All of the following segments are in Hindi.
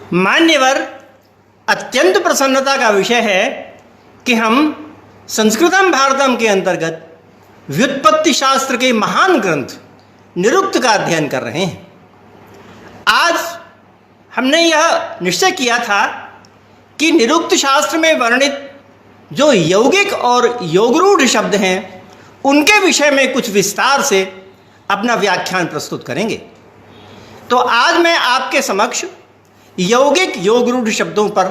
मान्यवर, अत्यंत प्रसन्नता का विषय है कि हम संस्कृतम भारतम के अंतर्गत व्युत्पत्ति शास्त्र के महान ग्रंथ निरुक्त का अध्ययन कर रहे हैं। आज हमने यह निश्चय किया था कि निरुक्त शास्त्र में वर्णित जो यौगिक और योगरूढ़ शब्द हैं उनके विषय में कुछ विस्तार से अपना व्याख्यान प्रस्तुत करेंगे। तो आज मैं आपके समक्ष यौगिक योगरूढ़ शब्दों पर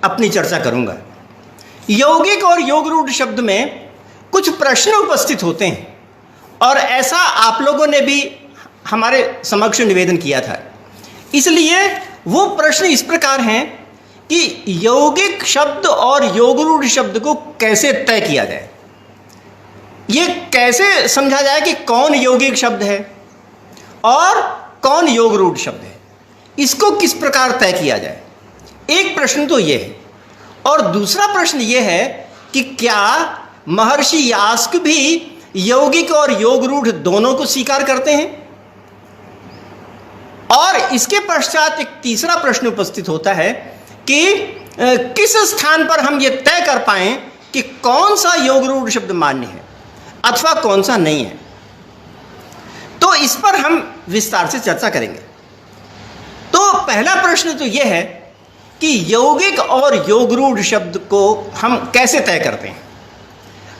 अपनी चर्चा करूंगा। यौगिक और योगरूढ़ शब्द में कुछ प्रश्न उपस्थित होते हैं और ऐसा आप लोगों ने भी हमारे समक्ष निवेदन किया था। इसलिए वो प्रश्न इस प्रकार हैं कि यौगिक शब्द और योगरूढ़ शब्द को कैसे तय किया जाए, ये कैसे समझा जाए कि कौन यौगिक शब्द है और कौन योगरूढ़ शब्द है, इसको किस प्रकार तय किया जाए। एक प्रश्न तो ये है और दूसरा प्रश्न ये है कि क्या महर्षि यास्क भी यौगिक और योगरूढ़ दोनों को स्वीकार करते हैं। और इसके पश्चात एक तीसरा प्रश्न उपस्थित होता है कि किस स्थान पर हम ये तय कर पाएं कि कौन सा योगरूढ़ शब्द मान्य है अथवा कौन सा नहीं है। तो इस पर हम विस्तार से चर्चा करेंगे। तो पहला प्रश्न तो यह है कि यौगिक और योगरूढ़ शब्द को हम कैसे तय करते हैं,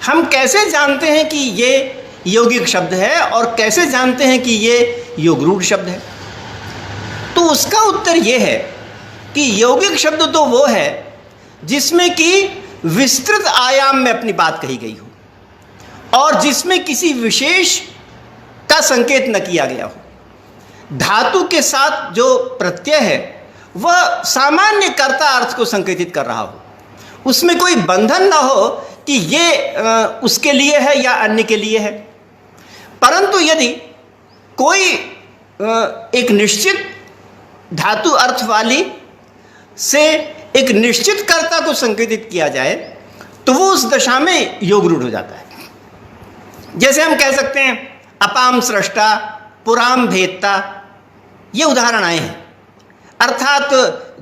हम कैसे जानते हैं कि ये यौगिक शब्द है और कैसे जानते हैं कि ये योगरूढ़ शब्द है। तो उसका उत्तर यह है कि यौगिक शब्द तो वो है जिसमें कि विस्तृत आयाम में अपनी बात कही गई हो और जिसमें किसी विशेष का संकेत न किया गया हो। धातु के साथ जो प्रत्यय है वह सामान्य कर्ता अर्थ को संकेतित कर रहा हो, उसमें कोई बंधन न हो कि ये उसके लिए है या अन्य के लिए है। परंतु यदि कोई एक निश्चित धातु अर्थ वाली से एक निश्चित कर्ता को संकेतित किया जाए तो वो उस दशा में योगरूढ़ हो जाता है। जैसे हम कह सकते हैं अपाम सृष्टा, पुराम भेदता, ये उदाहरण आए हैं। अर्थात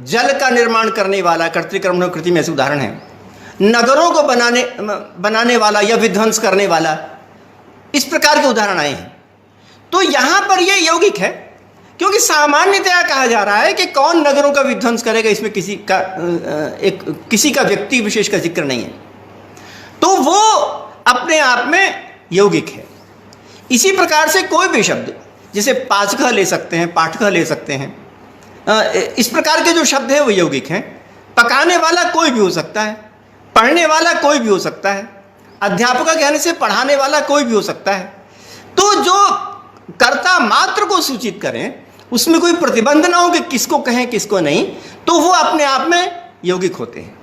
जल का निर्माण करने वाला, कर्तृकर्मणो कृति में ऐसे उदाहरण है। नगरों को बनाने वाला या विध्वंस करने वाला, इस प्रकार के उदाहरण आए हैं। तो यहाँ पर ये यौगिक है क्योंकि सामान्यतया कहा जा रहा है कि कौन नगरों का विध्वंस करेगा, इसमें किसी का व्यक्ति विशेष का जिक्र नहीं है, तो वो अपने आप में यौगिक है। इसी प्रकार से कोई भी शब्द, जैसे पाचकः ले सकते हैं, पाठकः ले सकते हैं, इस प्रकार के जो शब्द है वो यौगिक हैं। पकाने वाला कोई भी हो सकता है, पढ़ने वाला कोई भी हो सकता है, अध्यापक का कहने से पढ़ाने वाला कोई भी हो सकता है। तो जो कर्ता मात्र को सूचित करें उसमें कोई प्रतिबंध ना हो कि किसको कहें किसको नहीं, तो वो अपने आप में यौगिक होते हैं।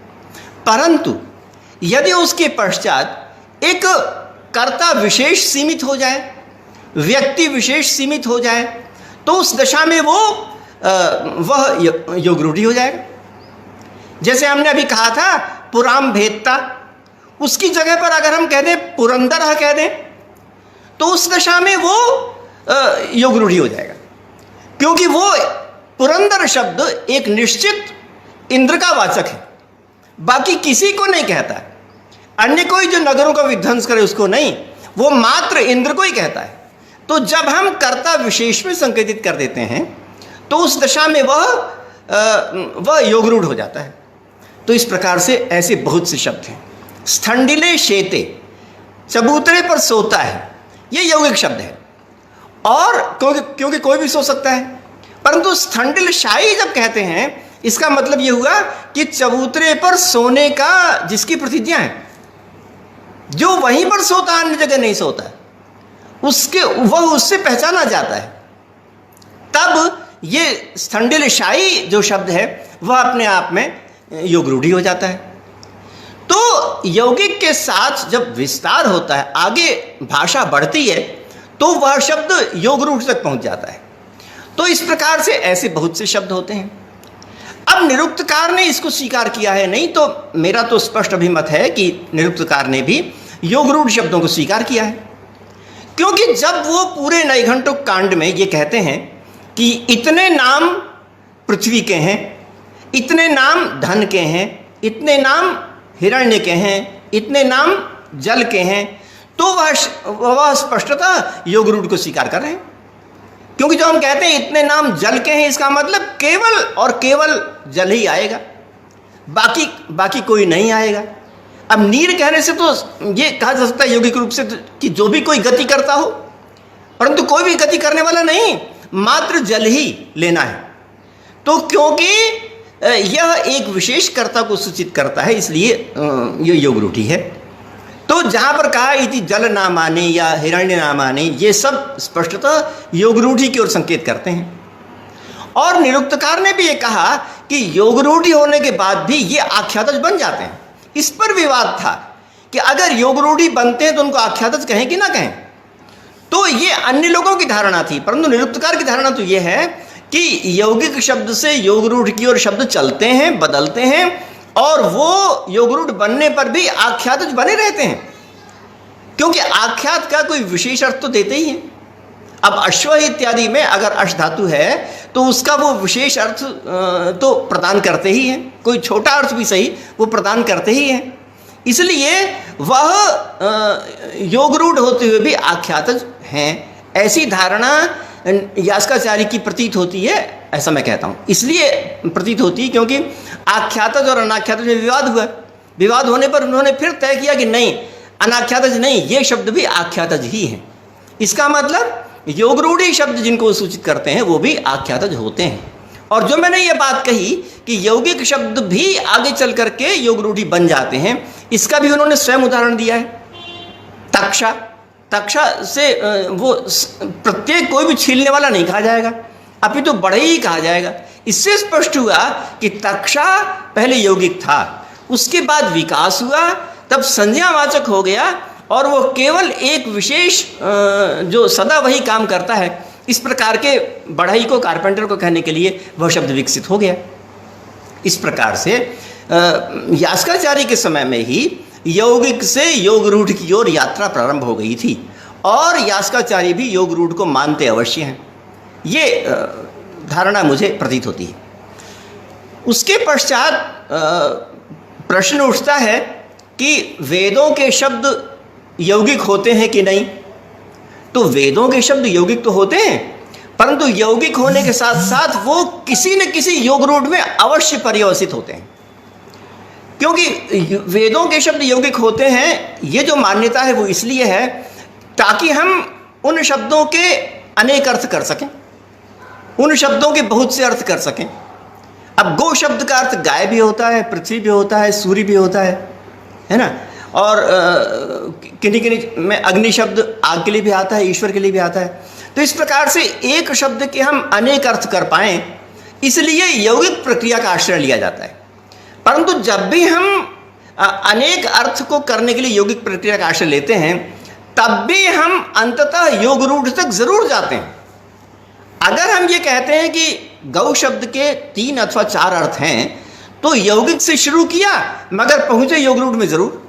परंतु यदि उसके पश्चात एक कर्ता विशेष सीमित हो जाए, व्यक्ति विशेष सीमित हो जाए, तो उस दशा में वह योगरूढ़ हो जाएगा। जैसे हमने अभी कहा था पुराम भेदता, उसकी जगह पर अगर हम कह दें पुरंदर कह दें तो उस दशा में वो योगरूढ़ हो जाएगा, क्योंकि वो पुरंदर शब्द एक निश्चित इंद्र का वाचक है, बाकी किसी को नहीं कहता। अन्य कोई जो नगरों का विध्वंस करे उसको नहीं, वो मात्र इंद्र को ही कहता है। तो जब हम कर्ता विशेष में संकेतित कर देते हैं तो उस दशा में वह योगरूढ़ हो जाता है। तो इस प्रकार से ऐसे बहुत से शब्द हैं। स्थंडिले शेते, चबूतरे पर सोता है, ये यौगिक शब्द है। और क्योंकि कोई भी सो सकता है, परंतु स्थंडिल शाही जब कहते हैं इसका मतलब ये हुआ कि चबूतरे पर सोने का जिसकी प्रतिज्ञा है, जो वहीं पर सोता अन्य जगह नहीं सोता, वह उससे पहचाना जाता है। तब ये स्थंडिल शाही जो शब्द है वह अपने आप में योगरूढ़ हो जाता है। तो यौगिक के साथ जब विस्तार होता है, आगे भाषा बढ़ती है, तो वह शब्द योगरूढ़ तक पहुंच जाता है। तो इस प्रकार से ऐसे बहुत से शब्द होते हैं। अब निरुक्तकार ने इसको स्वीकार किया है नहीं, तो मेरा तो स्पष्ट अभिमत है कि निरुक्तकार ने भी योगरूढ़ शब्दों को स्वीकार किया है। क्योंकि जब वो पूरे नैघंटुक कांड में ये कहते हैं कि इतने नाम पृथ्वी के हैं, इतने नाम धन के हैं, इतने नाम हिरण्य के हैं, इतने नाम जल के हैं, तो वह स्पष्टतः योग रूढ़ को स्वीकार कर रहे हैं। क्योंकि जो हम कहते हैं इतने नाम जल के हैं, इसका मतलब केवल और केवल जल ही आएगा, बाकी कोई नहीं आएगा। अब नीर कहने से तो ये कहा जा सकता है यौगिक रूप से कि जो भी कोई गति करता हो, परंतु कोई भी गति करने वाला नहीं, मात्र जल ही लेना है। तो क्योंकि यह एक विशेष कर्ता को सूचित करता है, इसलिए यह योग रूढ़ि है। तो जहां पर कहा इति जल ना माने या हिरण्य ना माने, ये सब स्पष्टतः योग रूढ़ि की ओर संकेत करते हैं। और निरुक्तकार ने भी ये कहा कि योग रूढ़ि होने के बाद भी ये आख्यातज बन जाते हैं। इस पर विवाद था कि अगर योग रूढ़ि बनते हैं तो उनको आख्यातज कहें कि ना कहें। तो ये अन्य लोगों की धारणा थी, परंतु निरुक्तकार की धारणा तो ये है कि यौगिक शब्द से योग रूढ़ की ओर शब्द चलते हैं, बदलते हैं, और वो योग रूढ़ बनने पर भी आख्यातज बने रहते हैं, क्योंकि आख्यात का कोई विशेष अर्थ तो देते ही हैं। अब अश्व इत्यादि में अगर अश धातु है तो उसका वो विशेष अर्थ तो प्रदान करते ही हैं, कोई छोटा अर्थ भी सही वो प्रदान करते ही हैं। इसलिए वह योग रूढ़ होते हुए भी आख्यातज हैं, ऐसी धारणा यास्काचार्य की प्रतीत होती है, ऐसा मैं कहता हूँ। इसलिए प्रतीत होती है क्योंकि आख्यातज और अनाख्यातज में विवाद हुआ। विवाद होने पर उन्होंने फिर तय किया कि नहीं, अनाख्यातज नहीं, ये शब्द भी आख्यातज ही हैं। इसका मतलब योग रूढ़ि शब्द जिनको सूचित करते हैं वो भी आख्यातज होते हैं। और जो मैंने ये बात कही कि यौगिक शब्द भी आगे चल करके योग रूढ़ि बन जाते हैं, इसका भी उन्होंने स्वयं उदाहरण दिया है। तक्षा से वो प्रत्येक कोई भी छीलने वाला नहीं कहा जाएगा, अपितु तो बड़े ही कहा जाएगा। इससे स्पष्ट हुआ कि तक्षा पहले यौगिक था, उसके बाद विकास हुआ, तब संज्ञावाचक हो गया, और वो केवल एक विशेष जो सदा वही काम करता है, इस प्रकार के बढ़ई को, कारपेंटर को कहने के लिए वह शब्द विकसित हो गया। इस प्रकार से यास्काचार्य के समय में ही यौगिक से योग रूढ़ की ओर यात्रा प्रारंभ हो गई थी, और यास्काचार्य भी योग रूढ़ को मानते अवश्य हैं, ये धारणा मुझे प्रतीत होती है। उसके पश्चात प्रश्न उठता है कि वेदों के शब्द यौगिक होते हैं कि नहीं। तो वेदों के शब्द यौगिक तो होते हैं, परंतु यौगिक होने के साथ साथ वो किसी न किसी योग रूढ़ में अवश्य पर्यवसित होते हैं। क्योंकि वेदों के शब्द यौगिक होते हैं, ये जो मान्यता है वो इसलिए है ताकि हम उन शब्दों के अनेक अर्थ कर सकें, उन शब्दों के बहुत से अर्थ कर सकें। अब गो शब्द का अर्थ गाय भी होता है, पृथ्वी भी होता है, सूर्य भी होता है ना। और किन्हीं में अग्नि शब्द आग के लिए भी आता है, ईश्वर के लिए भी आता है। तो इस प्रकार से एक शब्द के हम अनेक अर्थ कर पाएं, इसलिए यौगिक प्रक्रिया का आश्रय लिया जाता है। परंतु जब भी हम अनेक अर्थ को करने के लिए यौगिक प्रक्रिया का आश्रय लेते हैं, तब भी हम अंततः योग रूढ़ तक जरूर जाते हैं। अगर हम ये कहते हैं कि गौ शब्द के 3 अथवा 4 अर्थ हैं, तो यौगिक से शुरू किया मगर पहुंचे योग रूढ़ में जरूर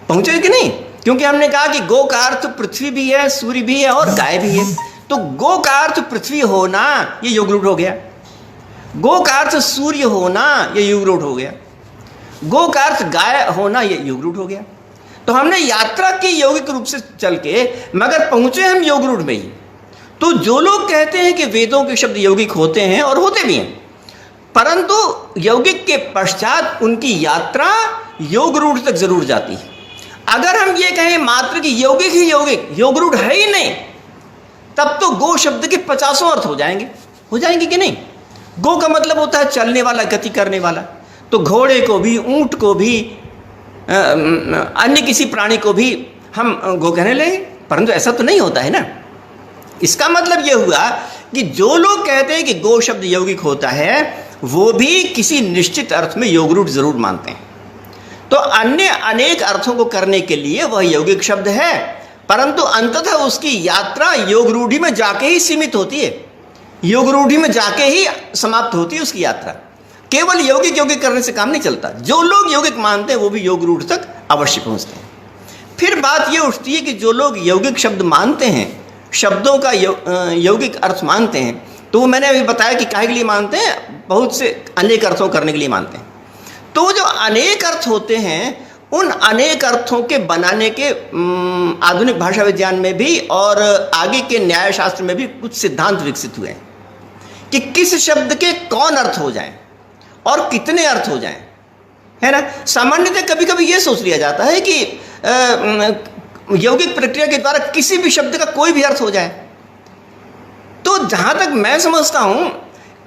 पहुंचे कि नहीं। क्योंकि हमने कहा कि गो का अर्थ पृथ्वी भी है, सूर्य भी है और गाय भी है। तो गो का अर्थ पृथ्वी होना ये योग रूढ़ हो गया, गो का अर्थ सूर्य होना ये योग रूढ़ हो गया, गो का अर्थ गाय होना ये योग रूढ़ हो गया। तो हमने यात्रा की यौगिक रूप से चल के मगर पहुंचे हम योग रूढ़ में ही। तो जो लोग कहते हैं कि वेदों के शब्द यौगिक होते हैं, और होते भी हैं, परंतु यौगिक के पश्चात उनकी यात्रा योग रूढ़ तक जरूर जाती है। अगर हम ये कहें मात्र कि यौगिक ही यौगिक, योग रूढ़ है ही नहीं, तब तो गो शब्द के 50 अर्थ हो जाएंगे कि नहीं। गो का मतलब होता है चलने वाला, गति करने वाला। तो घोड़े को भी, ऊंट को भी, अन्य किसी प्राणी को भी हम गो कहने लगे, परंतु ऐसा तो नहीं होता है ना। इसका मतलब यह हुआ कि जो लोग कहते हैं कि गो शब्द यौगिक होता है, वो भी किसी निश्चित अर्थ में योग रूढ़ जरूर मानते हैं। तो अन्य अनेक अर्थों को करने के लिए वह यौगिक शब्द है, परंतु अंततः उसकी यात्रा योग रूढ़ि में जाके ही सीमित होती है, योग रूढ़ि में जाके ही समाप्त होती है उसकी यात्रा। केवल यौगिक करने से काम नहीं चलता। जो लोग यौगिक मानते हैं वो भी योग रूढ़ तक अवश्य पहुंचते हैं। फिर बात ये उठती है कि जो लोग यौगिक शब्द मानते हैं, शब्दों का यौगिक अर्थ मानते हैं, तो वो मैंने अभी बताया कि काहे के लिए मानते हैं, बहुत से अनेक अर्थों करने के लिए मानते हैं। तो जो अनेक अर्थ होते हैं, उन अनेक अर्थों के बनाने के आधुनिक भाषा विज्ञान में भी और आगे के न्याय शास्त्र में भी कुछ सिद्धांत विकसित हुए हैं कि किस शब्द के कौन अर्थ हो जाएं और कितने अर्थ हो जाएं, है ना। सामान्यतः कभी कभी ये सोच लिया जाता है कि यौगिक प्रक्रिया के द्वारा किसी भी शब्द का कोई भी अर्थ हो जाए। तो जहां तक मैं समझता हूं,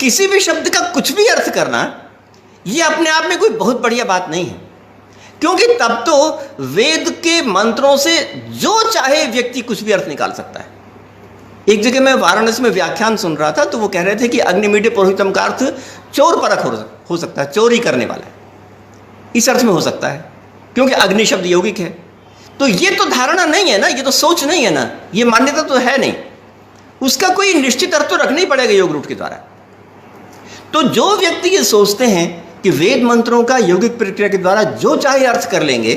किसी भी शब्द का कुछ भी अर्थ करना यह अपने आप में कोई बहुत बढ़िया बात नहीं है, क्योंकि तब तो वेद के मंत्रों से जो चाहे व्यक्ति कुछ भी अर्थ निकाल सकता है। एक जगह मैं वाराणसी में व्याख्यान सुन रहा था, तो वो कह रहे थे कि अग्निमीडे पुरोहितम का अर्थ चोर परख हो सकता है, चोरी करने वाला है, इस अर्थ में हो सकता है, क्योंकि अग्नि शब्द यौगिक है। तो ये तो धारणा नहीं है ना, ये तो सोच नहीं है ना, ये मान्यता तो है नहीं, उसका कोई निश्चित अर्थ तो रखना ही पड़ेगा योग रूट के द्वारा। तो जो व्यक्ति ये सोचते हैं कि वेद मंत्रों का यौगिक प्रक्रिया के द्वारा जो चाहे अर्थ कर लेंगे,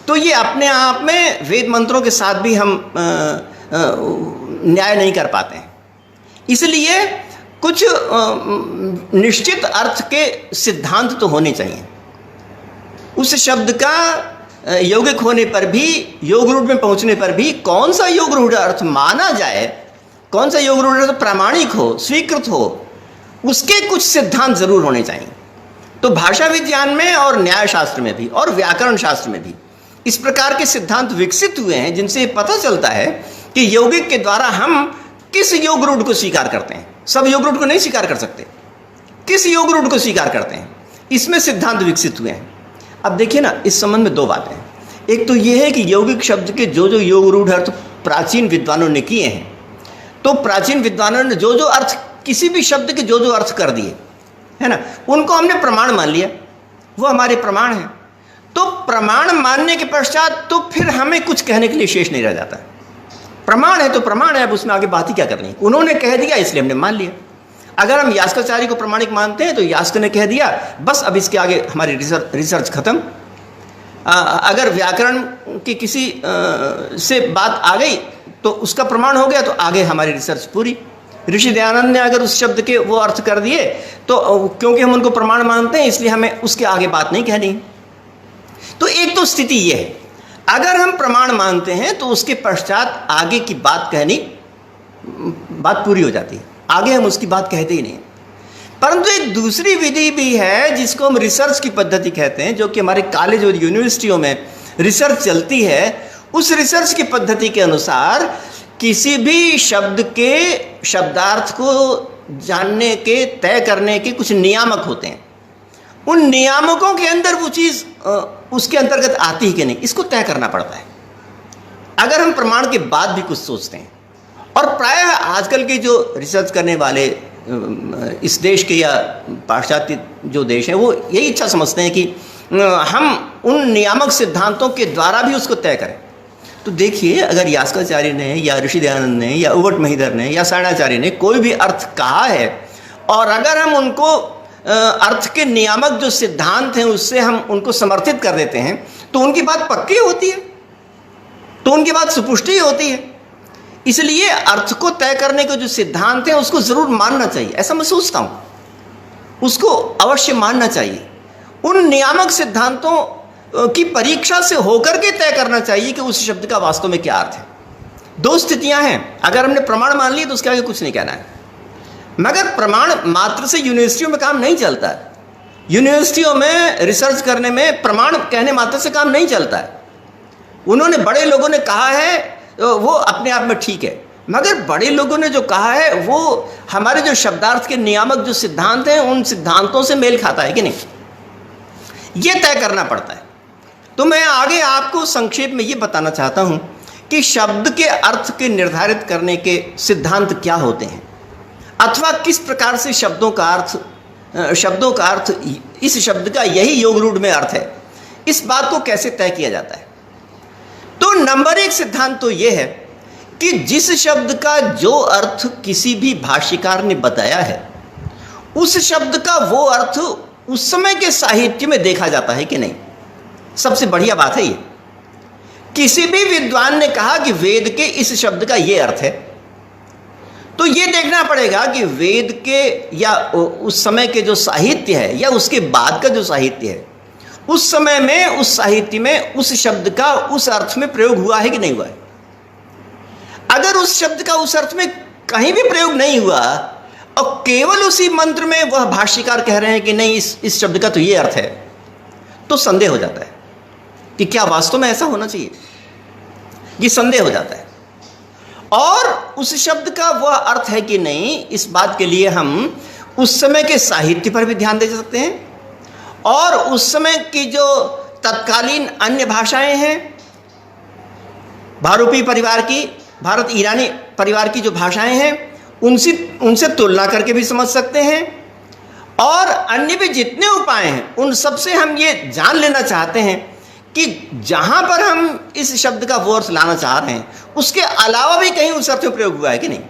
तो ये अपने आप में वेद मंत्रों के साथ भी हम न्याय नहीं कर पाते हैं। इसलिए कुछ निश्चित अर्थ के सिद्धांत तो होने चाहिए। उस शब्द का यौगिक होने पर भी, योग रूढ़ में पहुंचने पर भी कौन सा योग रूढ़ अर्थ माना जाए, कौन सा योग रूढ़ अर्थ प्रामाणिक हो, स्वीकृत हो, उसके कुछ सिद्धांत जरूर होने चाहिए। तो भाषा विज्ञान में और न्याय शास्त्र में भी और व्याकरण शास्त्र में भी इस प्रकार के सिद्धांत विकसित हुए हैं, जिनसे पता चलता है कि यौगिक के द्वारा हम किस योग रूढ़ को स्वीकार करते हैं। सब योग रूढ़ को नहीं स्वीकार कर सकते, किस योग रूढ़ को स्वीकार करते हैं, इसमें सिद्धांत विकसित हुए हैं। अब देखिए ना, इस संबंध में दो बातें हैं। एक तो यह है कि यौगिक शब्द के जो जो योग रूढ़ अर्थ प्राचीन विद्वानों ने किए हैं, तो प्राचीन विद्वानों ने जो जो अर्थ, किसी भी शब्द के जो जो अर्थ कर दिए, है ना, उनको हमने प्रमाण मान लिया, वो हमारे प्रमाण हैं। तो प्रमाण मानने के पश्चात तो फिर हमें कुछ कहने के लिए शेष नहीं रह जाता। प्रमाण है तो प्रमाण है, अब उसमें आगे बात ही क्या करनी है। उन्होंने कह दिया इसलिए हमने मान लिया। अगर हम यास्काचार्य को प्रमाणिक मानते हैं तो यास्क ने कह दिया, बस अब इसके आगे हमारी रिसर्च खत्म। अगर व्याकरण की किसी से बात आ गई तो उसका प्रमाण हो गया, तो आगे हमारी रिसर्च पूरी। ऋषि दयानंद ने अगर उस शब्द के वो अर्थ कर दिए, तो क्योंकि हम उनको प्रमाण मानते हैं इसलिए हमें उसके आगे बात नहीं कहनी। तो एक तो स्थिति ये है, अगर हम प्रमाण मानते हैं तो उसके पश्चात आगे की बात कहनी, बात पूरी हो जाती है, आगे हम उसकी बात कहते ही नहीं। परंतु एक दूसरी विधि भी है जिसको हम रिसर्च की पद्धति कहते हैं, जो कि हमारे कॉलेज और यूनिवर्सिटियों में रिसर्च चलती है। उस रिसर्च की पद्धति के अनुसार किसी भी शब्द के शब्दार्थ को जानने के, तय करने के कुछ नियामक होते हैं। उन नियामकों के अंदर वो चीज़ उसके अंतर्गत आती है कि नहीं, इसको तय करना पड़ता है। अगर हम प्रमाण के बाद भी कुछ सोचते हैं, और प्रायः आजकल के जो रिसर्च करने वाले इस देश के या पाश्चात्य जो देश हैं, वो यही इच्छा समझते हैं कि हम उन नियामक सिद्धांतों के द्वारा भी उसको तय करें। तो देखिए, अगर यास्काचार्य ने या ऋषि दयानंद ने या उवट महिधर ने या सायणाचार्य ने कोई भी अर्थ कहा है, और अगर हम उनको अर्थ के नियामक जो सिद्धांत हैं उससे हम उनको समर्थित कर देते हैं, तो उनकी बात पक्की होती है, तो उनकी बात सुपुष्टि होती है। इसलिए अर्थ को तय करने के जो सिद्धांत हैं उसको जरूर मानना चाहिए, ऐसा मैं सोचता हूं, उसको अवश्य मानना चाहिए। उन नियामक सिद्धांतों की परीक्षा से होकर के तय करना चाहिए कि उस शब्द का वास्तव में क्या अर्थ है। दो स्थितियां हैं, अगर हमने प्रमाण मान ली तो उसके आगे कुछ नहीं कहना है। मगर प्रमाण मात्र से यूनिवर्सिटियों में काम नहीं चलता है। यूनिवर्सिटियों में रिसर्च करने में प्रमाण कहने मात्र से काम नहीं चलता है। उन्होंने, बड़े लोगों ने कहा है वो अपने आप में ठीक है, मगर बड़े लोगों ने जो कहा है वो हमारे जो शब्दार्थ के नियामक जो सिद्धांत हैं उन सिद्धांतों से मेल खाता है कि नहीं, ये तय करना पड़ता है। तो मैं आगे आपको संक्षेप में ये बताना चाहता हूं कि शब्द के अर्थ के निर्धारित करने के सिद्धांत क्या होते हैं, अथवा किस प्रकार से शब्दों का अर्थ इस शब्द का यही योग रूढ़ में अर्थ है, इस बात को कैसे तय किया जाता है। तो नंबर एक सिद्धांत तो यह है कि जिस शब्द का जो अर्थ किसी भी भाष्यकार ने बताया है, उस शब्द का वो अर्थ उस समय के साहित्य में देखा जाता है कि नहीं। सबसे बढ़िया बात है ये, किसी भी विद्वान ने कहा कि वेद के इस शब्द का ये अर्थ है, तो ये देखना पड़ेगा कि वेद के या उस समय के जो साहित्य है या उसके बाद का जो साहित्य है, उस समय में उस साहित्य में उस शब्द का उस अर्थ में प्रयोग हुआ है कि नहीं हुआ है। अगर उस शब्द का उस अर्थ में कहीं भी प्रयोग नहीं हुआ और केवल उसी मंत्र में वह भाष्यकार कह रहे हैं कि नहीं इस शब्द का तो ये अर्थ है, तो संदेह हो जाता है कि क्या वास्तव में ऐसा होना चाहिए। ये संदेह हो जाता है। और उस शब्द का वह अर्थ है कि नहीं, इस बात के लिए हम उस समय के साहित्य पर भी ध्यान दे सकते हैं और उस समय की जो तत्कालीन अन्य भाषाएं हैं, भारूपी परिवार की, भारत ईरानी परिवार की जो भाषाएं हैं, उनसे तुलना करके भी समझ सकते हैं। और अन्य भी जितने उपाय हैं उन सब से हम ये जान लेना चाहते हैं कि जहां पर हम इस शब्द का वो अर्थ लाना चाह रहे हैं उसके अलावा भी कहीं उस अर्थ में प्रयोग हुआ है कि नहीं,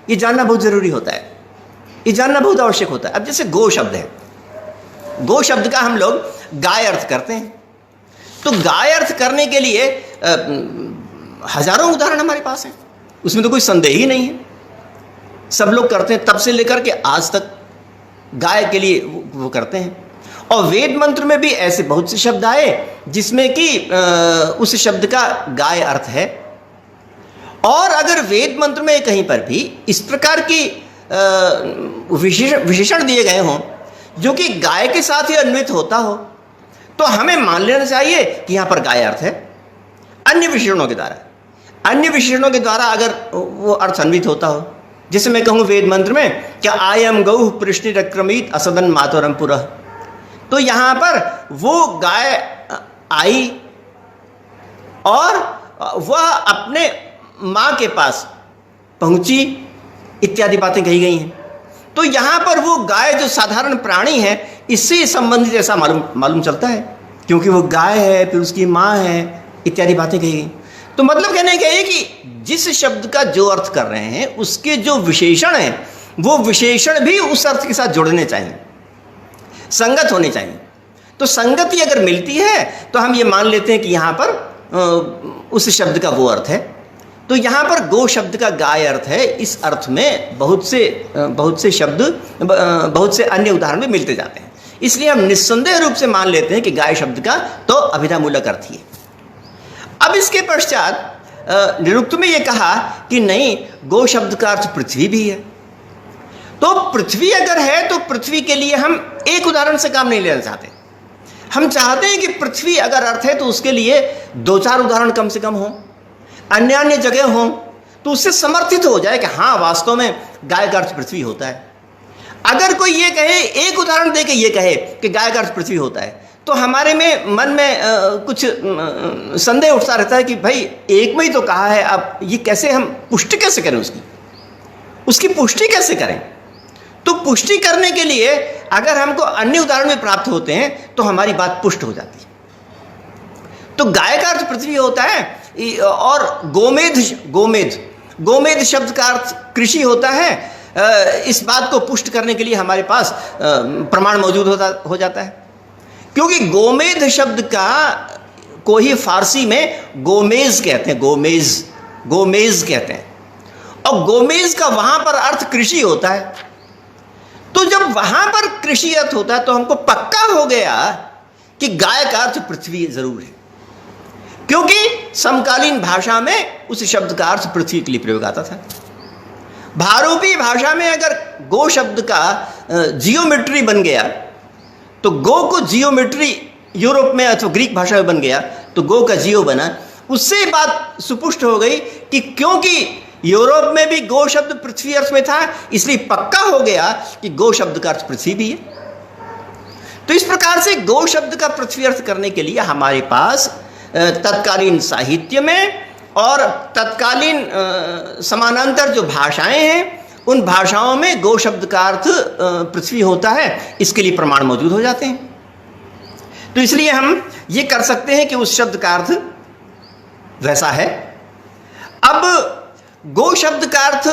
ये जानना बहुत जरूरी होता है, ये जानना बहुत आवश्यक होता है। अब जैसे गो शब्द है, गो शब्द का हम लोग गाय अर्थ करते हैं, तो गाय अर्थ करने के लिए हजारों उदाहरण हमारे पास हैं, उसमें तो कोई संदेह ही नहीं है। सब लोग करते हैं, तब से लेकर के आज तक गाय के लिए वो करते हैं। और वेद मंत्र में भी ऐसे बहुत से शब्द आए जिसमें कि उस शब्द का गाय अर्थ है। और अगर वेद मंत्र में कहीं पर भी इस प्रकार की विशेषण दिए गए हों जो कि गाय के साथ ही अन्वित होता हो, तो हमें मान लेना चाहिए कि यहाँ पर गाय अर्थ है। अन्य विशेषणों के द्वारा अगर वो अर्थ अन्वित होता हो, जैसे मैं कहूँ वेद मंत्र में क्या आयम गौ पृष्णिरक्रमित असदन मातरम पुरः, तो यहाँ पर वो गाय आई और वह अपने माँ के पास पहुँची इत्यादि बातें कही गई हैं। तो यहाँ पर वो गाय जो साधारण प्राणी है इससे संबंधित ऐसा मालूम चलता है, क्योंकि वो गाय है, फिर उसकी माँ है, इत्यादि बातें कही गई। तो मतलब कहने का ये कि जिस शब्द का जो अर्थ कर रहे हैं उसके जो विशेषण हैं वो विशेषण भी उस अर्थ के साथ जुड़ने चाहिए, संगत होने चाहिए। तो संगति अगर मिलती है तो हम ये मान लेते हैं कि यहाँ पर उस शब्द का वो अर्थ है। तो यहाँ पर गो शब्द का गाय अर्थ है, इस अर्थ में बहुत से शब्द, बहुत से अन्य उदाहरण भी मिलते जाते हैं। इसलिए हम निस्संदेह रूप से मान लेते हैं कि गाय शब्द का तो अभिधामूलक अर्थ ही है। अब इसके पश्चात निरुक्त में ये कहा कि नहीं, गो शब्द का अर्थ पृथ्वी भी है। तो पृथ्वी अगर है तो पृथ्वी के लिए हम एक उदाहरण से काम नहीं लेना चाहते। हम चाहते हैं कि पृथ्वी अगर अर्थ है तो उसके लिए 2-4 उदाहरण कम से कम हों, अन्य जगह हों, तो उससे समर्थित हो जाए कि हाँ वास्तव में गाय का अर्थ पृथ्वी होता है। अगर कोई ये कहे, एक उदाहरण दे के ये कहे कि गाय का अर्थ पृथ्वी होता है, तो हमारे में मन में कुछ संदेह उठता रहता है कि भाई एक में ही तो कहा है, अब ये कैसे हम पुष्टि कैसे करें, उसकी पुष्टि कैसे करें। तो पुष्टि करने के लिए अगर हमको अन्य उदाहरण में प्राप्त होते हैं तो हमारी बात पुष्ट हो जाती है। तो गाय का अर्थ पृथ्वी होता है और गोमेध शब्द का अर्थ कृषि होता है। इस बात को पुष्ट करने के लिए हमारे पास प्रमाण मौजूद हो जाता है, क्योंकि गोमेध शब्द का को ही फारसी में गोमेज कहते हैं, गोमेज कहते हैं, और गोमेज का वहां पर अर्थ कृषि होता है। तो जब वहां पर कृषि अर्थ होता है तो हमको पक्का हो गया कि गाय का अर्थ पृथ्वी जरूर है, क्योंकि समकालीन भाषा में उस शब्द का अर्थ पृथ्वी के लिए प्रयोग आता था। भारूपी भाषा में अगर गो शब्द का जियोमेट्री बन गया तो गो को जियोमेट्री यूरोप में अथवा ग्रीक भाषा में बन गया तो गो का जियो बना। उससे बात सुपुष्ट हो गई कि क्योंकि यूरोप में भी गो शब्द पृथ्वी अर्थ में था, इसलिए पक्का हो गया कि गो शब्द का अर्थ पृथ्वी भी है। तो इस प्रकार से गो शब्द का पृथ्वी अर्थ करने के लिए हमारे पास तत्कालीन साहित्य में और तत्कालीन समानांतर जो भाषाएं हैं उन भाषाओं में गो शब्द का अर्थ पृथ्वी होता है, इसके लिए प्रमाण मौजूद हो जाते हैं। तो इसलिए हम ये कर सकते हैं कि उस शब्द का अर्थ वैसा है। अब गो शब्द का अर्थ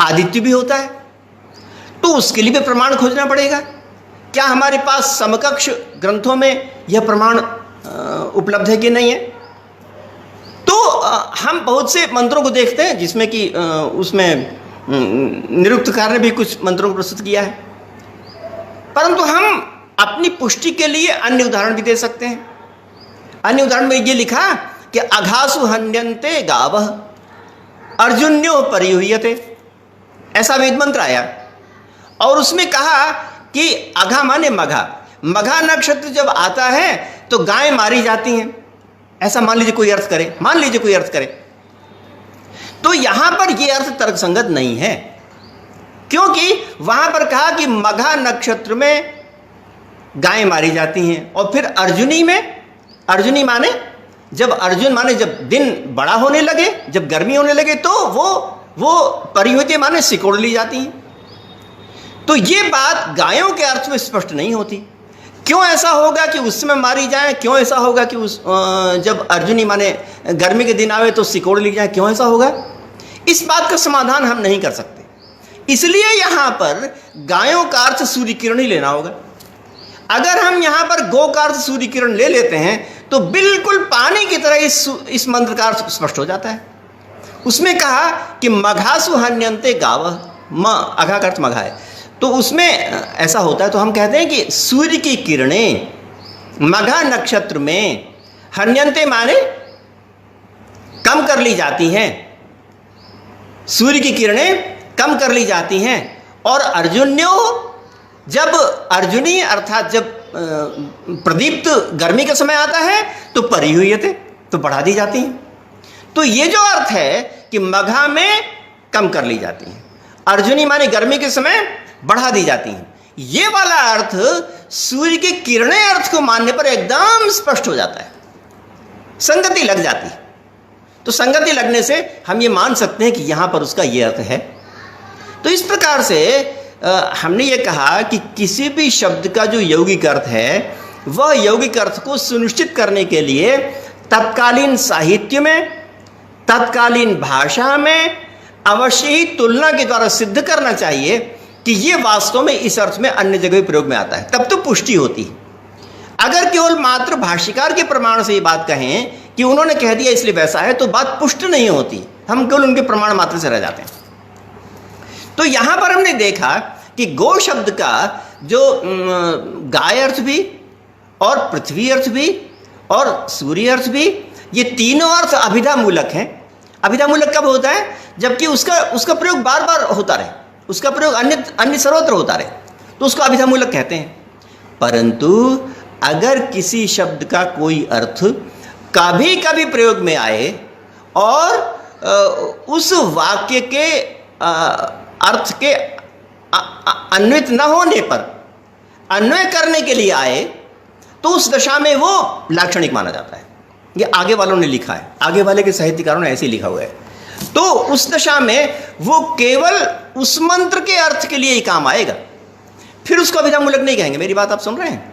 आदित्य भी होता है, तो उसके लिए भी प्रमाण खोजना पड़ेगा। क्या हमारे पास समकक्ष ग्रंथों में यह प्रमाण उपलब्ध है कि नहीं है? तो हम बहुत से मंत्रों को देखते हैं जिसमें कि उसमें निरुक्तकार ने भी कुछ मंत्रों को प्रस्तुत किया है, परंतु हम अपनी पुष्टि के लिए अन्य उदाहरण भी दे सकते हैं। अन्य उदाहरण में ये लिखा कि अघासु हन्यन्ते गावः अर्जुन्यो परिहुयते, ऐसा वेद मंत्र आया और उसमें कहा कि अघा माने मघा, मघा नक्षत्र जब आता है तो गाय मारी जाती हैं, ऐसा मान लीजिए कोई अर्थ करे, मान लीजिए कोई अर्थ करे, तो यहां पर यह अर्थ तर्कसंगत नहीं है, क्योंकि वहां पर कहा कि मघा नक्षत्र में गाय मारी जाती हैं और फिर अर्जुनी में, अर्जुनी माने जब अर्जुन माने जब दिन बड़ा होने लगे, जब गर्मी होने लगे तो वो परिहुते माने सिकोड़ ली जाती हैं। तो ये बात गायों के अर्थ में स्पष्ट नहीं होती। क्यों ऐसा होगा कि उस समय मारी जाए, क्यों ऐसा होगा कि जब अर्जुनी माने गर्मी के दिन आवे तो सिकोड़ ली जाए, क्यों ऐसा होगा? इस बात का समाधान हम नहीं कर सकते, इसलिए यहां पर गायों का अर्थ सूर्य किरण ही लेना होगा। अगर हम यहां पर गो का अर्थ सूर्य किरण ले लेते हैं तो बिल्कुल पानी की तरह इस मंत्र का अर्थ स्पष्ट हो जाता है। उसमें कहा कि मघासु हन्यन्ते गावः, अघा का अर्थ मघा है, तो उसमें ऐसा होता है तो हम कहते हैं कि सूर्य की किरणें मघा नक्षत्र में हन्यन्ते माने कम कर ली जाती हैं, सूर्य की किरणें कम कर ली जाती हैं, और अर्जुन्यो जब अर्जुनी अर्थात जब प्रदीप्त गर्मी का समय आता है तो परिहुयते, तो बढ़ा दी जाती हैं। तो ये जो अर्थ है कि मघा में कम कर ली जाती हैं, अर्जुनी माने गर्मी के समय बढ़ा दी जाती हैं, ये वाला अर्थ सूर्य की किरणें अर्थ को मानने पर एकदम स्पष्ट हो जाता है, संगति लग जाती है। तो संगति लगने से हम ये मान सकते हैं कि यहां पर उसका ये अर्थ है। तो इस प्रकार से हमने ये कहा कि किसी भी शब्द का जो यौगिक अर्थ है वह यौगिक अर्थ को सुनिश्चित करने के लिए तत्कालीन साहित्य में, तत्कालीन भाषा में अवश्य ही तुलना के द्वारा सिद्ध करना चाहिए कि ये वास्तव में इस अर्थ में अन्य जगह प्रयोग में आता है, तब तो पुष्टि होती है। अगर केवल मात्र भाष्यकार के प्रमाण से ये बात कहें कि उन्होंने कह दिया इसलिए वैसा है, तो बात पुष्ट नहीं होती, हम केवल उनके प्रमाण मात्र से रह जाते हैं। तो यहां पर हमने देखा कि गो शब्द का जो गाय अर्थ भी और पृथ्वी अर्थ भी और सूर्य अर्थ भी, ये तीनों अर्थ अभिधा मूलक हैं। अभिधा मूलक कब होता है? जबकि उसका प्रयोग बार बार होता रहे, उसका प्रयोग अन्य सर्वत्र होता रहे, तो उसको अभिधा मूलक कहते हैं। परंतु अगर किसी शब्द का कोई अर्थ कभी कभी प्रयोग में आए और उस वाक्य के अर्थ के अन्वित न होने पर अन्वय करने के लिए आए, तो उस दशा में वो लाक्षणिक माना जाता है। ये आगे वालों ने लिखा है, आगे वाले के साहित्यकारों ने ऐसे लिखा हुआ है। तो उस दशा में वो केवल उस मंत्र के अर्थ के लिए ही काम आएगा, फिर उसको अभिधा मूलक नहीं कहेंगे। मेरी बात आप सुन रहे हैं?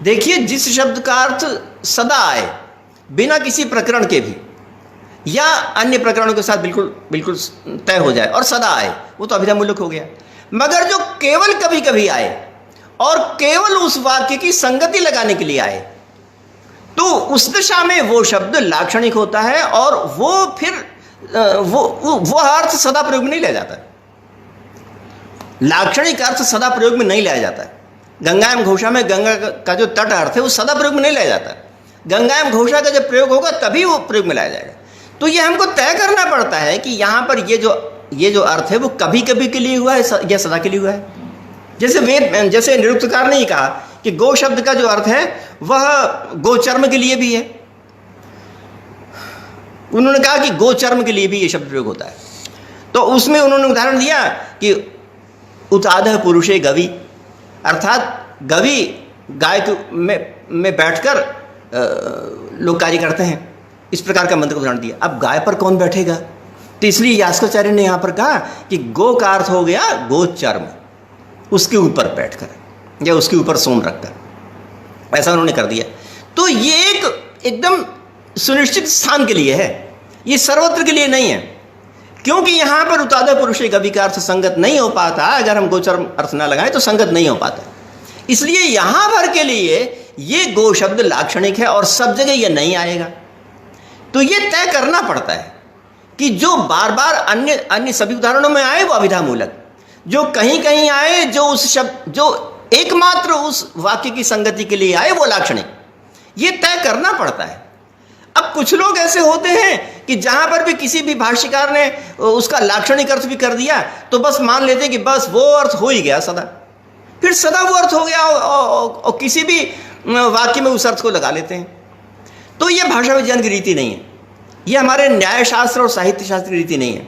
देखिए, जिस शब्द का अर्थ सदा आए बिना किसी प्रकरण के भी या अन्य प्रकरणों के साथ बिल्कुल तय हो जाए और सदा आए, वो तो अभिधा मूलक हो गया। मगर जो केवल कभी कभी आए और केवल उस वाक्य की संगति लगाने के लिए आए, तो उस दशा में वो शब्द लाक्षणिक होता है और वो फिर वो अर्थ सदा प्रयोग में नहीं लिया जाता। लाक्षणिक अर्थ सदा प्रयोग में नहीं लिया जाता। गंगायाम घोषा में गंगा का जो तट अर्थ है वो सदा प्रयोग में नहीं लिया जाता। गंगायाम घोषा का जब प्रयोग होगा तभी वो प्रयोग में लाया जाएगा। तो ये हमको तय करना पड़ता है कि यहाँ पर ये जो अर्थ है वो कभी कभी के लिए हुआ है या सदा के लिए हुआ है। जैसे निरुक्तकार ने ही कहा कि गो शब्द का जो अर्थ है वह गोचर्म के लिए भी है। उन्होंने कहा कि गोचर्म के लिए भी ये शब्द प्रयोग होता है। तो उसमें उन्होंने उदाहरण दिया कि उतादह पुरुषे गवि, अर्थात गवि गाय में बैठकर लोग कार्य करते हैं, इस प्रकार का मंत्र का उदाहरण दिया। अब गाय पर कौन बैठेगा? तो इसलिए यास्काचार्य ने यहाँ पर कहा कि गो का अर्थ हो गया गोचर्म, उसके ऊपर बैठकर या उसके ऊपर सोम रखकर, ऐसा उन्होंने कर दिया। तो ये एकदम सुनिश्चित स्थान के लिए है, ये सर्वत्र के लिए नहीं है, क्योंकि यहाँ पर उतादह पुरुषे गवि का अर्थ संगत नहीं हो पाता। अगर हम गोचर्म अर्थ ना लगाएं तो संगत नहीं हो पाता, इसलिए यहाँ भर के लिए ये गो शब्द लाक्षणिक है और सब जगह ये नहीं आएगा। तो ये तय करना पड़ता है कि जो बार बार अन्य अन्य सभी उदाहरणों में आए वो अभिधा मूलक, जो कहीं कहीं आए जो उस शब्द जो एकमात्र उस वाक्य की संगति के लिए आए वो लाक्षणिक, ये तय करना पड़ता है। अब कुछ लोग ऐसे होते हैं कि जहां पर भी किसी भी भाष्यकार ने उसका लाक्षणिक अर्थ भी कर दिया तो बस मान लेते हैं कि बस वो अर्थ हो ही गया सदा, फिर सदा वो अर्थ हो गया और किसी भी वाक्य में उस अर्थ को लगा लेते हैं। तो ये भाषा विज्ञान की रीति नहीं है, ये हमारे न्याय शास्त्र और साहित्य शास्त्र की रीति नहीं है।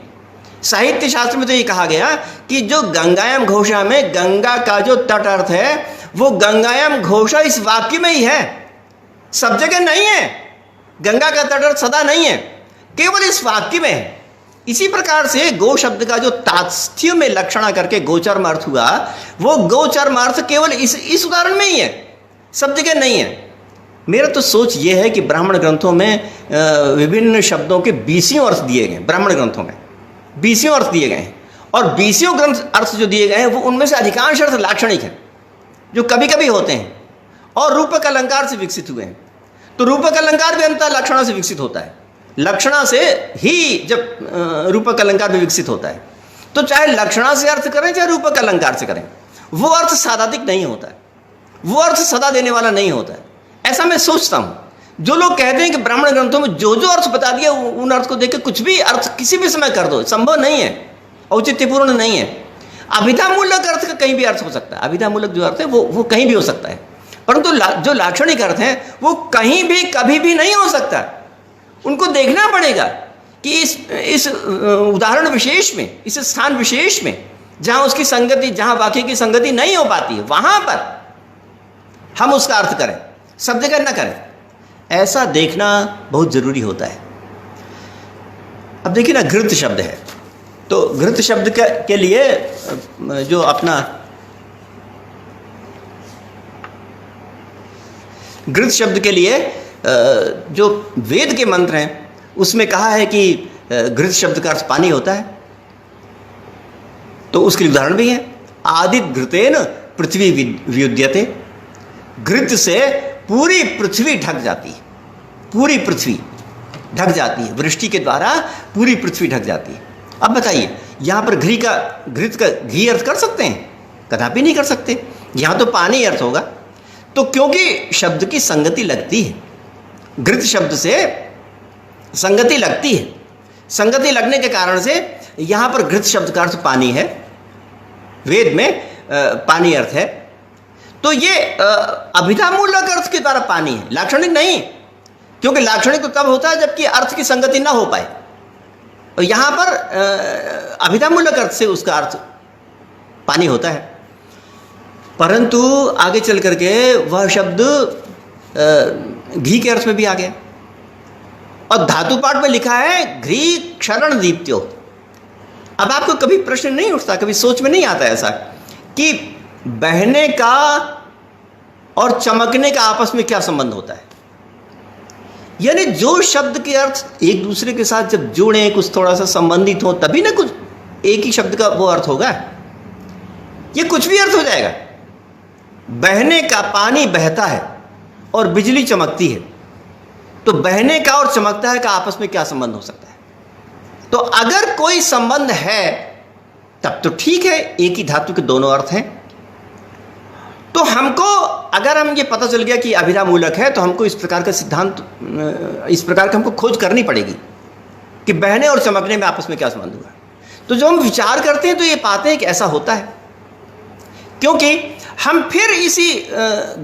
साहित्य शास्त्र में तो ये कहा गया कि जो गंगायाम घोषा में गंगा का जो तट अर्थ है वो गंगायाम घोषा इस वाक्य में ही है, सब जगह नहीं है। गंगा का तट अर्थ सदा नहीं है, केवल इस वाक्य में है। इसी प्रकार से गो शब्द का जो तात्स्थ्य में लक्षणा करके गोचर्म अर्थ हुआ, वो गोचर्म अर्थ केवल इस उदाहरण में ही है, सब जगह नहीं है। मेरा तो सोच ये है कि ब्राह्मण ग्रंथों में विभिन्न शब्दों के 20 अर्थ दिए गए, ब्राह्मण ग्रंथों में 20 अर्थ दिए गए हैं, और 20 ग्रंथ अर्थ जो दिए गए हैं वो उनमें से अधिकांश अर्थ लाक्षणिक हैं, जो कभी कभी होते हैं और रूपक अलंकार से विकसित हुए हैं। तो रूपक अलंकार भी अंततः लक्षणा से विकसित होता है, लक्षणा से ही जब रूपक अलंकार भी विकसित होता है, तो चाहे लक्षणा से अर्थ करें चाहे रूपक अलंकार से करें, वो अर्थ सादातिक नहीं होता है, वो अर्थ सदा देने वाला नहीं होता है, ऐसा मैं सोचता हूं। जो लोग कहते हैं कि ब्राह्मण ग्रंथों में जो जो अर्थ बता दिया उन अर्थ को देख के कुछ भी अर्थ किसी भी समय कर दो, संभव नहीं है, औचित्यपूर्ण नहीं है। अभिधामूलक अर्थ का कहीं भी अर्थ हो सकता है, अभिधामूलक जो अर्थ है वो कहीं भी हो सकता है, परंतु जो लाक्षणिक अर्थ है वो कहीं भी कभी भी नहीं हो सकता। उनको देखना पड़ेगा कि इस उदाहरण विशेष में, इस स्थान विशेष में जहां उसकी संगति, जहां वाक्य की संगति नहीं हो पाती है, वहां पर हम उसका अर्थ करें, सब जगह न करें। ऐसा देखना बहुत जरूरी होता है। अब देखिए ना, घृत शब्द है, तो घृत शब्द के लिए जो अपना घृत शब्द के लिए जो वेद के मंत्र हैं उसमें कहा है कि घृत शब्द का अर्थ पानी होता है, तो उसके उदाहरण भी है। आदित घृतेन पृथ्वी वियुध्यते, घृत से पूरी पृथ्वी ढक जाती है, पूरी पृथ्वी ढक जाती है, वृष्टि के द्वारा पूरी पृथ्वी ढक जाती है। अब बताइए, यहाँ पर घृत का घी अर्थ कर सकते हैं? कदापि नहीं कर सकते। यहाँ तो पानी अर्थ होगा, तो क्योंकि शब्द की संगति लगती है, घृत शब्द से संगति लगती है, संगति लगने के कारण से यहाँ पर घृत शब्द का अर्थ पानी है, वेद में पानी अर्थ है। तो ये अभिधामूलक अर्थ के द्वारा पानी है, लाक्षणिक नहीं, क्योंकि लाक्षणिक तो तब होता है जबकि अर्थ की संगति ना हो पाए, और यहाँ पर अभिधामूलक अर्थ से उसका अर्थ पानी होता है। परंतु आगे चल करके वह शब्द घी के अर्थ में भी आ गया, और धातु पाठ में लिखा है घी क्षरण दीप्त्यो। अब आपको कभी प्रश्न नहीं उठता, कभी सोच में नहीं आता ऐसा कि बहने का और चमकने का आपस में क्या संबंध होता है? यानी जो शब्द के अर्थ एक दूसरे के साथ जब जुड़े, कुछ थोड़ा सा संबंधित हो, तभी ना कुछ एक ही शब्द का वो अर्थ होगा। ये कुछ भी अर्थ हो जाएगा। बहने का, पानी बहता है और बिजली चमकती है, तो बहने का और चमकता है का आपस में क्या संबंध हो सकता है? तो अगर कोई संबंध है तब तो ठीक है, एक ही धातु के दोनों अर्थ हैं। तो हमको, अगर हम ये पता चल गया कि अभिधामूलक है, तो हमको इस प्रकार का सिद्धांत, इस प्रकार की हमको खोज करनी पड़ेगी कि बहने और चमकने में आपस में क्या संबंध हुआ। तो जो हम विचार करते हैं तो ये पाते हैं कि ऐसा होता है, क्योंकि हम फिर इसी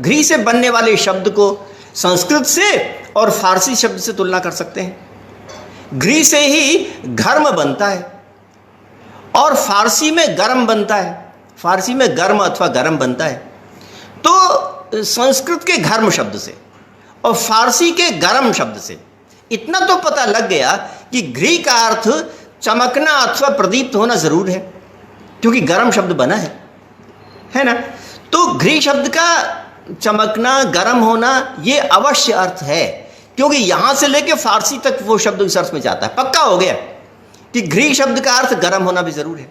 घी से बनने वाले शब्द को संस्कृत से और फारसी शब्द से तुलना कर सकते हैं। घी से ही घर्म बनता है और फारसी में गर्म बनता है, फारसी में गर्म अथवा गर्म बनता है। तो संस्कृत के घर्म शब्द से और फारसी के गर्म शब्द से इतना तो पता लग गया कि घी का अर्थ चमकना अथवा प्रदीप्त होना जरूर है, क्योंकि गर्म शब्द बना है ना। तो घी शब्द का चमकना, गर्म होना, ये अवश्य अर्थ है, क्योंकि यहां से लेके फारसी तक वो शब्द इस अर्थ में जाता है। पक्का हो गया कि घी शब्द का अर्थ गर्म होना भी जरूर है,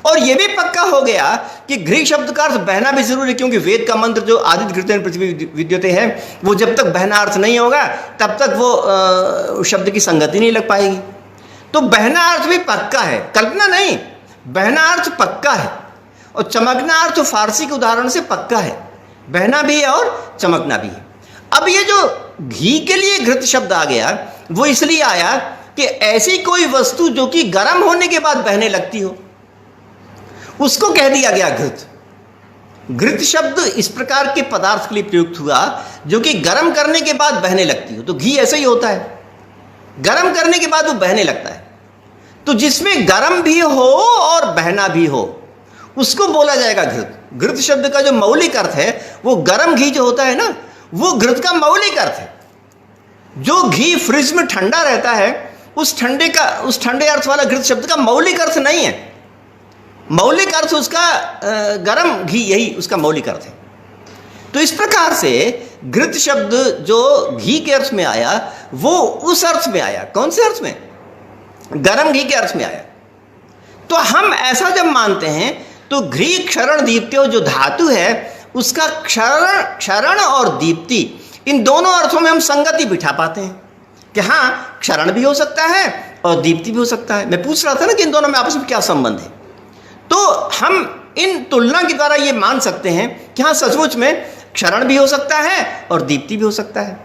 और यह भी पक्का हो गया कि घी शब्द का अर्थ बहना भी जरूर है, क्योंकि वेद का मंत्र जो आदित घृतेन पृथ्वी विद्यते है, वो जब तक बहना अर्थ नहीं होगा तब तक वो शब्द की संगति नहीं लग पाएगी। तो बहना अर्थ भी पक्का है, कल्पना नहीं, बहना अर्थ पक्का है। और चमकना अर्थ फारसी के उदाहरण से पक्का है, बहना भी है और चमकना भी है। अब ये जो घी के लिए घृत शब्द आ गया, वो इसलिए आया कि ऐसी कोई वस्तु जो कि गर्म होने के बाद बहने लगती हो, उसको कह दिया गया घृत। घृत शब्द इस प्रकार के पदार्थ के लिए प्रयुक्त हुआ जो कि गर्म करने के बाद बहने लगती हो। तो घी ऐसा ही होता है, गर्म करने के बाद वो बहने लगता है। तो जिसमें गर्म भी हो और बहना भी हो, उसको बोला जाएगा घृत। घृत शब्द का जो मौलिक अर्थ है, वो गर्म घी जो होता है ना, वो घृत का मौलिक अर्थ है। जो घी फ्रिज में ठंडा रहता है, उस ठंडे अर्थ वाला घृत शब्द का मौलिक अर्थ नहीं है। मौलिक अर्थ उसका गर्म घी, यही उसका मौलिक अर्थ है। तो इस प्रकार से घृत शब्द जो घी के अर्थ में आया, वो उस अर्थ में आया। कौन से अर्थ में? गर्म घी के अर्थ में आया। तो हम ऐसा जब मानते हैं तो घृ क्षरण दीप्त्यो जो धातु है, उसका क्षरण और दीप्ति, इन दोनों अर्थों में हम संगति बिठा पाते हैं कि हाँ, क्षरण भी हो सकता है और दीप्ति भी हो सकता है। मैं पूछ रहा था ना कि इन दोनों में आपस में क्या संबंध है। तो हम इन तुलना के द्वारा ये मान सकते हैं कि हाँ, सचमुच में क्षरण भी हो सकता है और दीप्ति भी हो सकता है।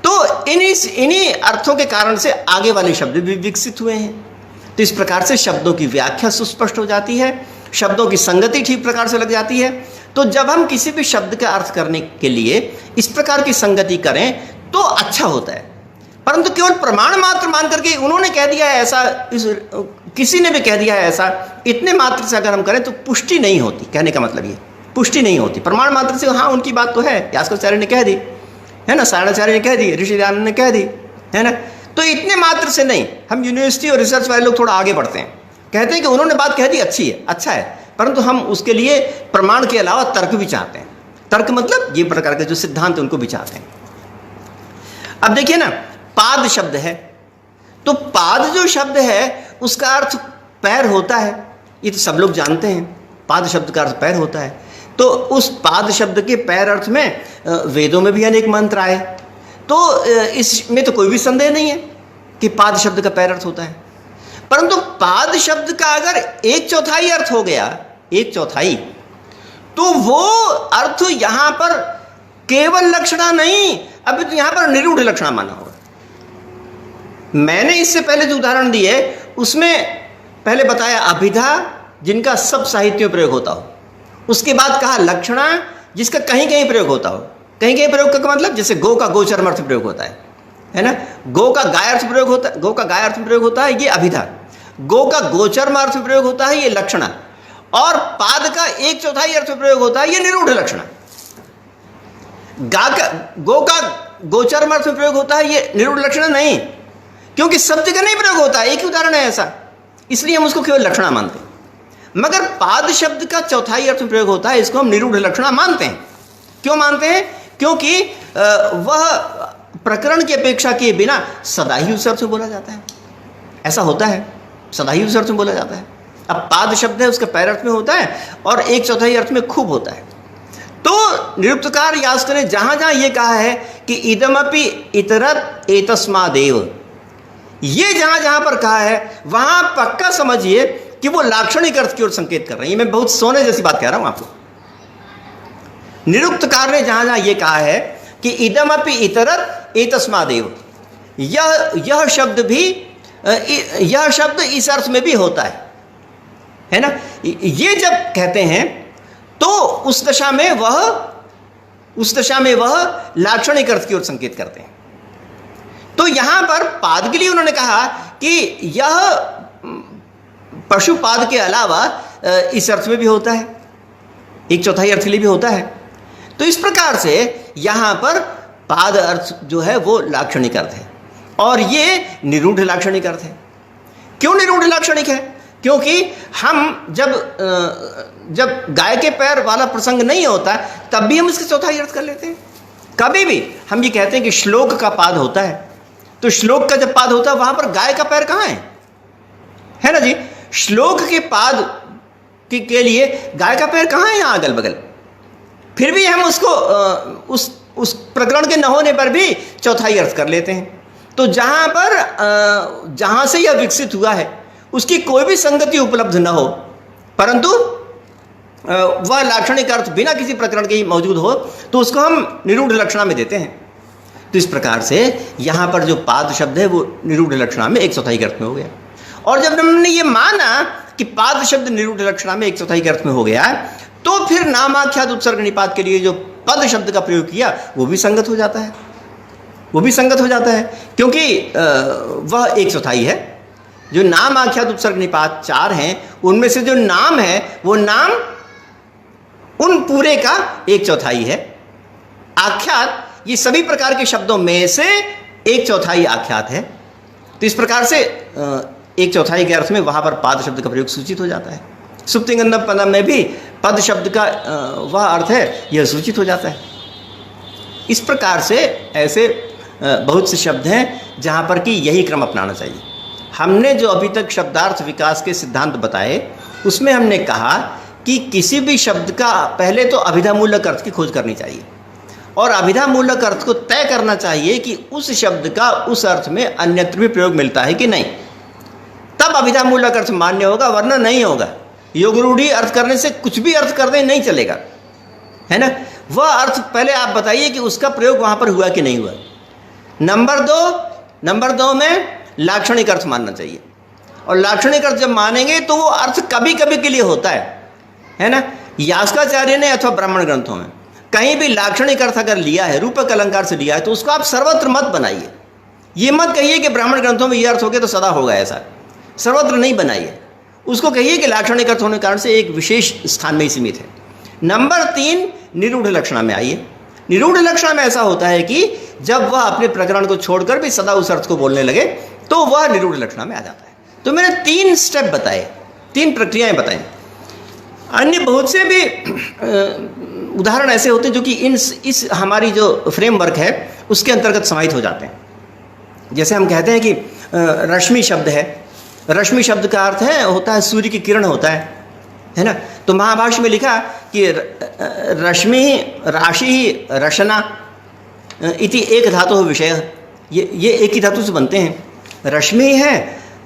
तो इन्हीं अर्थों के कारण से आगे वाले शब्द भी विकसित हुए हैं। तो इस प्रकार से शब्दों की व्याख्या सुस्पष्ट हो जाती है, शब्दों की संगति ठीक प्रकार से लग जाती है। तो जब हम किसी भी शब्द का अर्थ करने के लिए इस प्रकार की संगति करें तो अच्छा होता है। परंतु केवल प्रमाण मात्र मान करके उन्होंने कह दिया है ऐसा, किसी ने भी कह दिया है ऐसा, इतने मात्र से अगर हम करें तो पुष्टि नहीं होती। कहने का मतलब ये पुष्टि नहीं होती। प्रमाण मात्र से हाँ, उनकी बात तो है, यास्काचार्य ने कह दी है ना, सारणाचार्य ने कह दी, ऋषि दयानंद ने कह दी है ना। तो इतने मात्र से नहीं, हम यूनिवर्सिटी और रिसर्च वाले लोग थोड़ा आगे बढ़ते हैं, कहते हैं कि उन्होंने बात कह दी, अच्छी है, अच्छा है, परंतु हम उसके लिए प्रमाण के अलावा तर्क भी चाहते हैं। तर्क मतलब ये प्रकार के जो सिद्धांत उनको भी चाहते हैं। अब देखिए ना, पाद शब्द है, तो पाद जो शब्द है उसका अर्थ पैर होता है, ये तो सब लोग जानते हैं। पाद शब्द का अर्थ पैर होता है। तो उस पाद शब्द के पैर अर्थ में वेदों में भी अनेक मंत्र आए, तो इसमें तो कोई भी संदेह नहीं है कि पाद शब्द का पैर अर्थ होता है। परंतु पाद शब्द का अगर 1/4 अर्थ हो गया, 1/4, तो वो अर्थ यहां पर केवल लक्षणा नहीं, अभी तो यहां पर निरूढ़ लक्षणा माना होगा। मैंने इससे पहले जो उदाहरण दिए उसमें पहले बताया अभिधा, जिनका सब साहित्य में प्रयोग होता हो। उसके बाद कहा लक्षणा, जिसका कहीं कहीं प्रयोग होता हो। कहीं कहीं प्रयोग का मतलब जैसे गो का गोचर अर्थ प्रयोग होता है ना, गो का गाय अर्थ प्रयोग होता है, गो का गाय अर्थ प्रयोग होता है, ये अभिधा। गो का गोचर अर्थ प्रयोग होता है, ये लक्षणा। और पाद का 1/4 अर्थ प्रयोग होता है, ये निरूढ़ लक्षणा। गो का गोचर अर्थ प्रयोग होता है, ये निरूढ़ लक्षणा नहीं, क्योंकि सब जगह नहीं प्रयोग होता है। एक ही उदाहरण है ऐसा, इसलिए हम उसको केवल लक्षणा मानते हैं। मगर पाद शब्द का 1/4 अर्थ प्रयोग होता है, इसको हम निरूढ़ लक्षणा मानते हैं। क्यों मानते हैं? क्योंकि वह प्रकरण की अपेक्षा किए बिना सदा ही उस अर्थ में बोला जाता है। ऐसा होता है, सदा ही उस अर्थ में बोला जाता है। अब पाद शब्द है, उसका पैर अर्थ में होता है और 1/4 अर्थ में खूब होता है। तो निरुक्तकार यास्क ने जहां जहां ये कहा है कि इदमपि इतरत एतस्मादेव, ये जहां जहां पर कहा है वहां पक्का समझिए कि वो लाक्षणिक अर्थ की ओर संकेत कर रहे हैं। मैं बहुत सोने जैसी बात कह रहा हूं आपको। निरुक्तकार ने जहां जहां ये कहा है कि इदमपि इतरत एतस्मादेव, यह शब्द इस अर्थ में भी होता है ना। ये जब कहते हैं तो उस दशा में वह लाक्षणिक अर्थ की ओर संकेत करते हैं। तो यहां पर पाद के लिए उन्होंने कहा कि यह पशुपाद के अलावा इस अर्थ में भी होता है, 1/4 अर्थ के लिए भी होता है। तो इस प्रकार से यहां पर पाद अर्थ जो है वो लाक्षणिक अर्थ है और ये निरूढ़ लाक्षणिक अर्थ है। क्यों निरूढ़ लाक्षणिक है? क्योंकि हम जब गाय के पैर वाला प्रसंग नहीं होता तब भी हम इसके 1/4 अर्थ कर लेते हैं। कभी भी हम ये कहते हैं कि श्लोक का पाद होता है, तो श्लोक का जब पाद होता है वहां पर गाय का पैर कहां है ना जी। श्लोक के पाद के लिए गाय का पैर कहां है? यहां अगल बगल। फिर भी हम उसको उस प्रकरण के न होने पर भी 1/4 अर्थ कर लेते हैं। तो जहाँ से यह विकसित हुआ है उसकी कोई भी संगति उपलब्ध न हो, परंतु वह लाक्षणिक अर्थ बिना किसी प्रकरण के ही मौजूद हो, तो उसको हम निरूढ़ लक्षणा में देते हैं। तो इस प्रकार से यहाँ पर जो पाद शब्द है वो निरूढ़ लक्षणा में 1/4 के अर्थ में हो गया। और जब हमने ये माना कि पाद शब्द निरूढ़ लक्षणा में 1/4 के अर्थ में हो गया, तो फिर नामाख्यात उपसर्ग निपात के लिए जो पद शब्द का प्रयोग किया वो भी संगत हो जाता है, वो भी संगत हो जाता है, क्योंकि वह 1/4 है। जो नाम आख्यात उपसर्ग निपात 4 हैं, उनमें से जो नाम है वो नाम उन पूरे का 1/4 है। आख्यात ये सभी प्रकार के शब्दों में से 1/4 आख्यात है। तो इस प्रकार से 1/4 के अर्थ में वहाँ पर पाद शब्द का प्रयोग सूचित हो जाता है। सुप्तिंगंधम पदम में भी पद शब्द का वह अर्थ है, यह सूचित हो जाता है। इस प्रकार से ऐसे बहुत से शब्द हैं जहाँ पर कि यही क्रम अपनाना चाहिए। हमने जो अभी तक शब्दार्थ विकास के सिद्धांत बताए, उसमें हमने कहा कि किसी भी शब्द का पहले तो अभिधामूलक अर्थ की खोज करनी चाहिए, और अभिधामूलक अर्थ को तय करना चाहिए कि उस शब्द का उस अर्थ में अन्यत्र भी प्रयोग मिलता है कि नहीं, तब अभिधामूलक अर्थ मान्य होगा, वरना नहीं होगा। योगरूढ़ी अर्थ करने से कुछ भी अर्थ करने नहीं चलेगा, है ना। वह अर्थ पहले आप बताइए कि उसका प्रयोग वहाँ पर हुआ कि नहीं हुआ। नंबर दो में लाक्षणिक अर्थ मानना चाहिए, और लाक्षणिक अर्थ जब मानेंगे तो वो अर्थ कभी कभी के लिए होता है ना। यास्काचार्य ने अथवा ब्राह्मण ग्रंथों में कहीं भी लाक्षणिक अर्थ अगर लिया है, रूपक अलंकार से लिया है, तो उसको आप सर्वत्र मत बनाइए। ये मत कहिए कि ब्राह्मण ग्रंथों में ये अर्थ हो गया तो सदा होगा, ऐसा सर्वत्र नहीं बनाइए। उसको कहिए कि लाक्षणिक अर्थ होने के कारण से एक विशेष स्थान में ही सीमित है। नंबर 3, निरूढ़ लक्षणा में आइए। निरूढ़ लक्षणा में ऐसा होता है कि जब वह अपने प्रकरण को छोड़कर भी सदा उस अर्थ को बोलने लगे तो वह निरूढ़ लक्षणा में आ जाता है। तो मैंने 3 स्टेप बताए, 3 प्रक्रियाएं बताई। अन्य बहुत से भी उदाहरण ऐसे होते हैं जो कि इस हमारी जो फ्रेमवर्क है उसके अंतर्गत समाहित हो जाते हैं। जैसे हम कहते हैं कि रश्मि शब्द है, रश्मि शब्द का अर्थ होता है सूर्य की किरण होता है ना। तो महाभाष्य में लिखा कि रश्मि राशि रशना इति एक धातु विषय, ये एक ही धातु से बनते हैं। रश्मि है,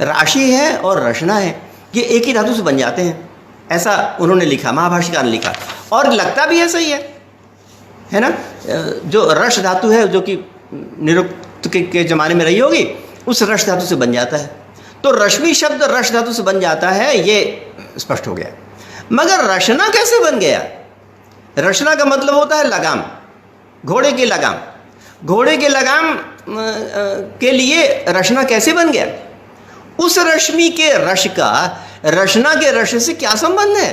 राशि है और रशना है, ये एक ही धातु से बन जाते हैं, ऐसा उन्होंने लिखा, महाभाष्यकार ने लिखा। और लगता भी ऐसा ही है ना। जो रश धातु है जो कि निरुक्त के ज़माने में रही होगी, उस रश धातु से बन जाता है। तो रश्मि शब्द रश धातु से बन जाता है, ये स्पष्ट हो गया। मगर रशना कैसे बन गया? रशना का मतलब होता है लगाम, घोड़े की लगाम। घोड़े के लगाम के लिए रशना कैसे बन गया? उस रश्मि के रश का रशना के रश से क्या संबंध है?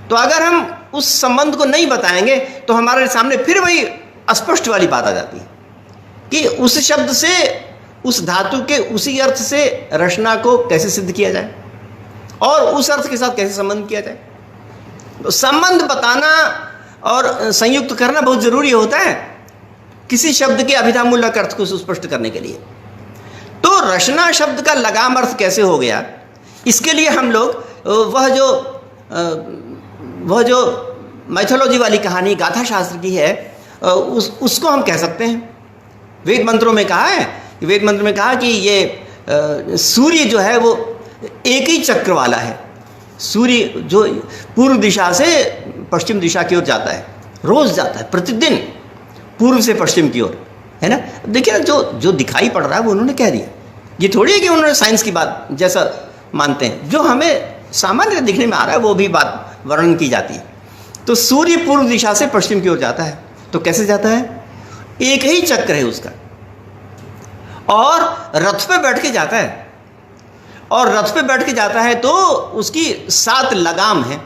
तो अगर हम उस संबंध को नहीं बताएंगे तो हमारे सामने फिर वही अस्पष्ट वाली बात आ जाती है कि उस शब्द से, उस धातु के उसी अर्थ से रशना को कैसे सिद्ध किया जाए और उस अर्थ के साथ कैसे संबंध किया जाए। तो संबंध बताना और संयुक्त करना बहुत जरूरी होता है किसी शब्द के अभिधामूलक अर्थ को सुस्पष्ट करने के लिए। तो रशना शब्द का लगाम अर्थ कैसे हो गया, इसके लिए हम लोग वह जो मैथोलॉजी वाली कहानी गाथा शास्त्र की है उसको हम कह सकते हैं। वेद मंत्रों में कहा है, वेद मंत्र में कहा कि ये सूर्य जो है वो एक ही चक्र वाला है। सूर्य जो पूर्व दिशा से पश्चिम दिशा की ओर जाता है, रोज जाता है, प्रतिदिन पूर्व से पश्चिम की ओर, है ना। देखिए ना, जो दिखाई पड़ रहा है वो उन्होंने कह दिया। ये थोड़ी है कि उन्होंने साइंस की बात जैसा मानते हैं, जो हमें सामान्य दिखने में आ रहा है वो भी बात वर्णन की जाती है। तो सूर्य पूर्व दिशा से पश्चिम की ओर जाता है, तो कैसे जाता है? एक ही चक्र है उसका, और रथ पे बैठ के जाता है, और रथ पे बैठ के जाता है तो उसकी 7 लगाम हैं।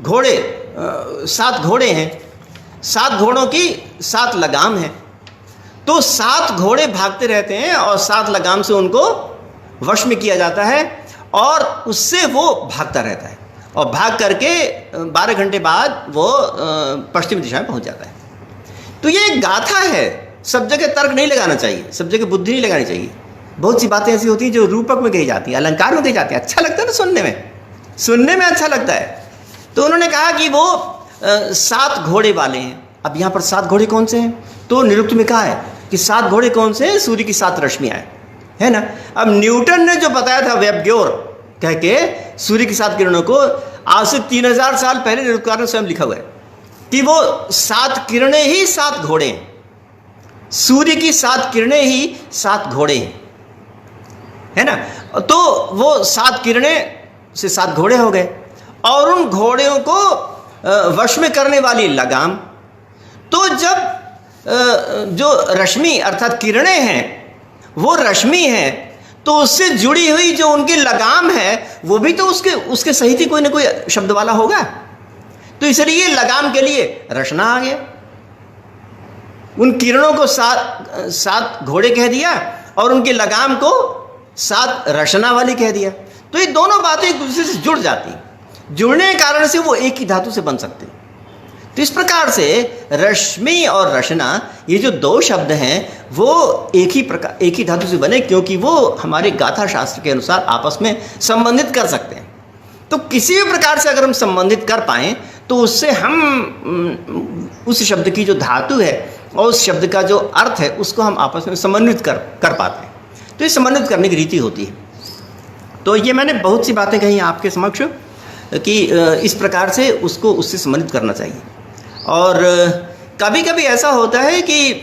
घोड़े 7 घोड़े हैं, 7 घोड़ों की 7 लगाम हैं। तो 7 घोड़े भागते रहते हैं और 7 लगाम से उनको वश में किया जाता है, और उससे वो भागता रहता है, और भाग करके 12 घंटे बाद वो पश्चिम दिशा में पहुंच जाता है। तो ये एक गाथा है, सब जगह तर्क नहीं लगाना चाहिए, सब जगह बुद्धि नहीं लगानी चाहिए। बहुत सी बातें ऐसी होती हैं जो रूपक में कही जाती हैं, अलंकार में कही जाती हैं, अच्छा लगता है ना सुनने में अच्छा लगता है। तो उन्होंने कहा कि वो 7 घोड़े वाले हैं। अब यहाँ पर 7 घोड़े कौन से हैं? तो निरुक्त में कहा है कि 7 घोड़े कौन से हैं? सूर्य की 7 रश्मियाँ है ना। अब न्यूटन ने जो बताया था वेबग्योर कह के सूर्य की 7 किरणों को, आज से 3000 साल पहले निरुक्तकार ने स्वयं लिखा हुआ है कि वो 7 किरणें ही 7 घोड़े हैं। सूर्य की 7 किरणें ही 7 घोड़े हैं, है ना। तो वो 7 किरणें से 7 घोड़े हो गए, और उन घोड़ों को वश में करने वाली लगाम। तो जब जो रश्मि अर्थात किरणें हैं वो रश्मि है, तो उससे जुड़ी हुई जो उनकी लगाम है वो भी तो उसके सहित ही कोई ना कोई शब्द वाला होगा। तो इसलिए लगाम के लिए रचना आ गया। उन किरणों को 7 घोड़े कह दिया और उनकी लगाम को 7 रचना वाली कह दिया। तो ये दोनों बातें एक दूसरे से जुड़ जाती, जुड़ने के कारण से वो एक ही धातु से बन सकते हैं। तो इस प्रकार से रश्मि और रचना, ये जो 2 शब्द हैं वो एक ही धातु से बने, क्योंकि वो हमारे गाथा शास्त्र के अनुसार आपस में संबंधित कर सकते हैं। तो किसी भी प्रकार से अगर हम संबंधित कर पाएँ तो उससे हम उस शब्द की जो धातु है और उस शब्द का जो अर्थ है उसको हम आपस में समन्वित कर पाते हैं। तो ये समन्वित करने की रीति होती है। तो ये मैंने बहुत सी बातें कही आपके समक्ष कि इस प्रकार से उससे समन्वित करना चाहिए। और कभी कभी ऐसा होता है कि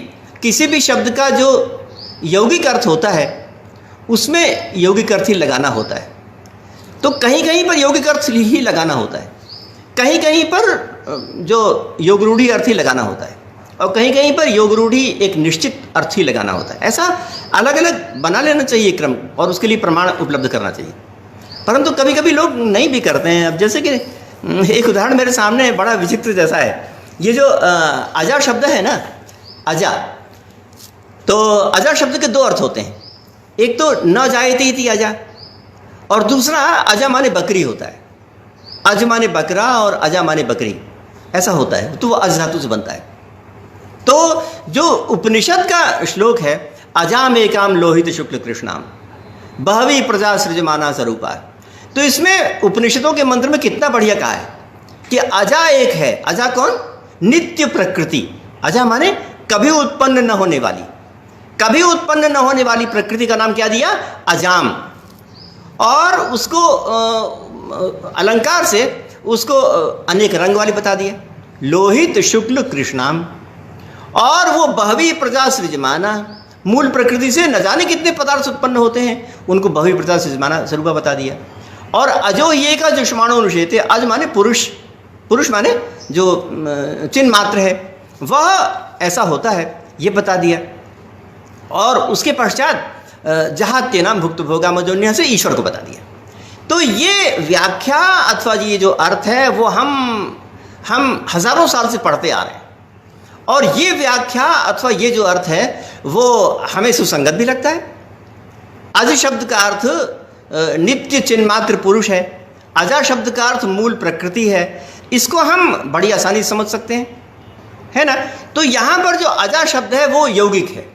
किसी भी शब्द का जो यौगिक अर्थ होता है उसमें यौगिक अर्थ ही लगाना होता है। तो कहीं कहीं पर यौगिक अर्थ ही लगाना होता है, कहीं कहीं पर जो योगरूढ़ी अर्थ ही लगाना होता है, और कहीं कहीं पर योगरूढ़ी एक निश्चित अर्थ ही लगाना होता है। ऐसा अलग अलग बना लेना चाहिए क्रम, और उसके लिए प्रमाण उपलब्ध करना चाहिए। परंतु कभी कभी लोग नहीं भी करते हैं। अब जैसे कि एक उदाहरण मेरे सामने बड़ा विचित्र जैसा है। ये जो अजा शब्द है ना, अजा, तो अजा शब्द के 2 अर्थ होते हैं। एक तो न जायते इति अजा, और दूसरा अजा माने बकरी होता है। अज माने बकरा और अजा माने बकरी, ऐसा होता है। तो वो अज धातु से बनता है। तो जो उपनिषद का श्लोक है, अजाम एकाम लोहित शुक्ल कृष्णाम बहवी प्रजा सृजमाना स्वरूपा, तो इसमें उपनिषदों के मंत्र में कितना बढ़िया कहा है कि अजा एक है। अजा कौन? नित्य प्रकृति। अजा माने कभी उत्पन्न न होने वाली, कभी उत्पन्न न होने वाली प्रकृति का नाम क्या दिया? अजाम। और उसको अलंकार से उसको अनेक रंग वाली बता दिया, लोहित शुक्ल कृष्णाम। और वो बहवी प्रजा सृजमाना, मूल प्रकृति से न जाने कितने पदार्थ उत्पन्न होते हैं, उनको बहवी प्रजा सृजमाना स्वरूपा बता दिया। और अजो ये का जुष्माणो अनुशेते, अज माने पुरुष, पुरुष माने जो चिन्ह मात्र है वह ऐसा होता है, ये बता दिया। और उसके पश्चात जहात्य नाम भुक्त भोगा मजोन्य से ईश्वर को बता दिया। तो ये व्याख्या अथवा ये जो अर्थ है वो हम हजारों साल से पढ़ते आ रहे हैं, और ये व्याख्या अथवा ये जो अर्थ है वो हमें सुसंगत भी लगता है। अज शब्द का अर्थ नित्य चिन्ह मात्र पुरुष है, अजा शब्द का अर्थ मूल प्रकृति है, इसको हम बड़ी आसानी से समझ सकते हैं, है ना। तो यहाँ पर जो अजा शब्द है वो यौगिक है।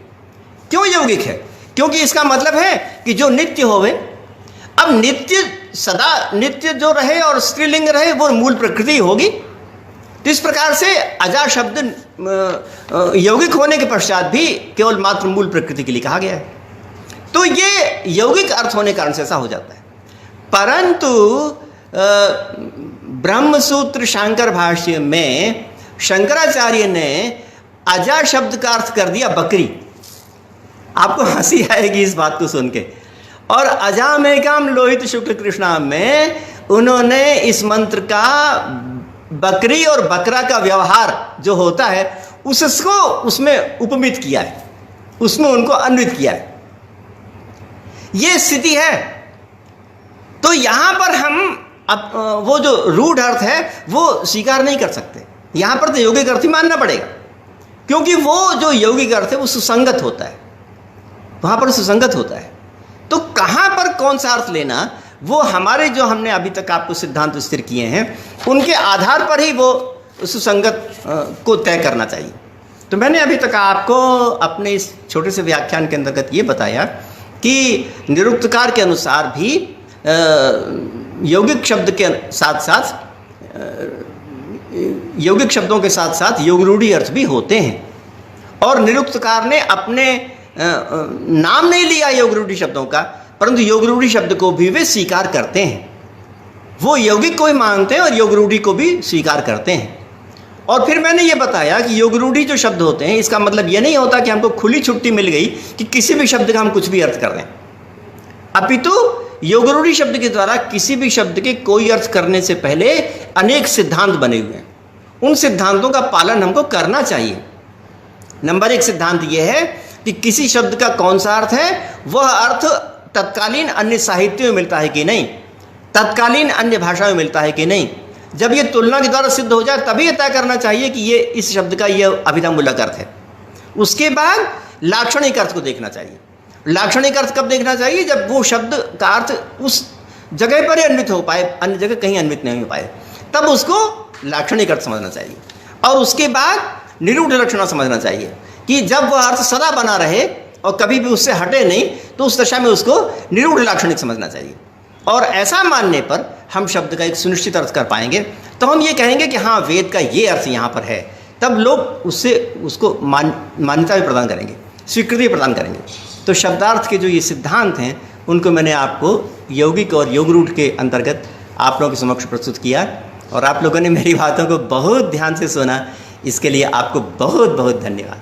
क्यों यौगिक है? क्योंकि इसका मतलब है कि जो नित्य होवे। अब नित्य सदा नित्य जो रहे और स्त्रीलिंग रहे वो मूल प्रकृति होगी। तो इस प्रकार से अजा शब्द यौगिक होने के पश्चात भी केवल मात्र मूल प्रकृति के लिए कहा गया है। तो ये यौगिक अर्थ होने के कारण से ऐसा हो जाता है। परंतु ब्रह्मसूत्र शांकर भाष्य में शंकराचार्य ने अजा शब्द का अर्थ कर दिया बकरी। आपको हंसी आएगी इस बात को सुन के। और अजाम एकाम लोहित शुक्ल कृष्णा में उन्होंने इस मंत्र का बकरी और बकरा का व्यवहार जो होता है उसको उसमें उपमित किया है, उसमें उनको अन्वित किया है। ये स्थिति है। तो यहां पर हम अब वो जो रूढ़ अर्थ है वो स्वीकार नहीं कर सकते। यहां पर तो यौगिक अर्थ ही मानना पड़ेगा, क्योंकि वो जो यौगिक अर्थ है वो सुसंगत होता है, वहां पर सुसंगत होता है। तो कहां पर कौन सा अर्थ लेना, वो हमारे जो हमने अभी तक आपको सिद्धांत स्थिर किए हैं उनके आधार पर ही वो सुसंगत को तय करना चाहिए। तो मैंने अभी तक आपको अपने इस छोटे से व्याख्यान के अंतर्गत ये बताया कि निरुक्तकार के अनुसार भी यौगिक शब्द के साथ साथ यौगिक शब्दों के साथ साथ योगरूढ़ी अर्थ भी होते हैं। और निरुक्तकार ने अपने नाम नहीं लिया योग रूढ़ि शब्दों का, परंतु योग रूढ़ि शब्द को भी वे स्वीकार करते हैं। वो यौगिक को भी मानते हैं और योग रूढ़ि को भी स्वीकार करते हैं। और फिर मैंने ये बताया कि योग रूढ़ि जो शब्द होते हैं, इसका मतलब ये नहीं होता कि हमको खुली छुट्टी मिल गई कि किसी भी शब्द का हम कुछ भी अर्थ कर दें, अपितु योग रूढ़ि शब्द के द्वारा किसी भी शब्द के कोई अर्थ करने से पहले अनेक सिद्धांत बने हुए हैं। उन सिद्धांतों का पालन हमको करना चाहिए। नंबर 1 सिद्धांत यह है कि किसी शब्द का कौन सा अर्थ है, वह अर्थ तत्कालीन अन्य साहित्य में मिलता है कि नहीं, तत्कालीन अन्य भाषा में मिलता है कि नहीं। जब ये तुलना के द्वारा सिद्ध हो जाए तभी ये तय करना चाहिए कि ये इस शब्द का ये अभिधामूलक अर्थ है। उसके बाद लाक्षणिक अर्थ को देखना चाहिए। लाक्षणिक अर्थ कब देखना चाहिए? जब वो शब्द का अर्थ उस जगह पर ही अन्वित हो पाए, अन्य जगह कहीं अन्वित नहीं हो पाए, तब उसको लाक्षणिक अर्थ समझना चाहिए। और उसके बाद निरूढ़ लक्षण समझना चाहिए कि जब वह अर्थ सदा बना रहे और कभी भी उससे हटे नहीं, तो उस दशा में उसको निरूढ़ लाक्षणिक समझना चाहिए। और ऐसा मानने पर हम शब्द का एक सुनिश्चित अर्थ कर पाएंगे। तो हम ये कहेंगे कि हाँ, वेद का ये अर्थ यहाँ पर है, तब लोग उसको मान्यता भी प्रदान करेंगे, स्वीकृति प्रदान करेंगे। तो शब्दार्थ के जो ये सिद्धांत हैं, उनको मैंने आपको यौगिक और योग रूढ़ के अंतर्गत आप लोगों के समक्ष प्रस्तुत किया, और आप लोगों ने मेरी बातों को बहुत ध्यान से सुना। इसके लिए आपको बहुत बहुत धन्यवाद।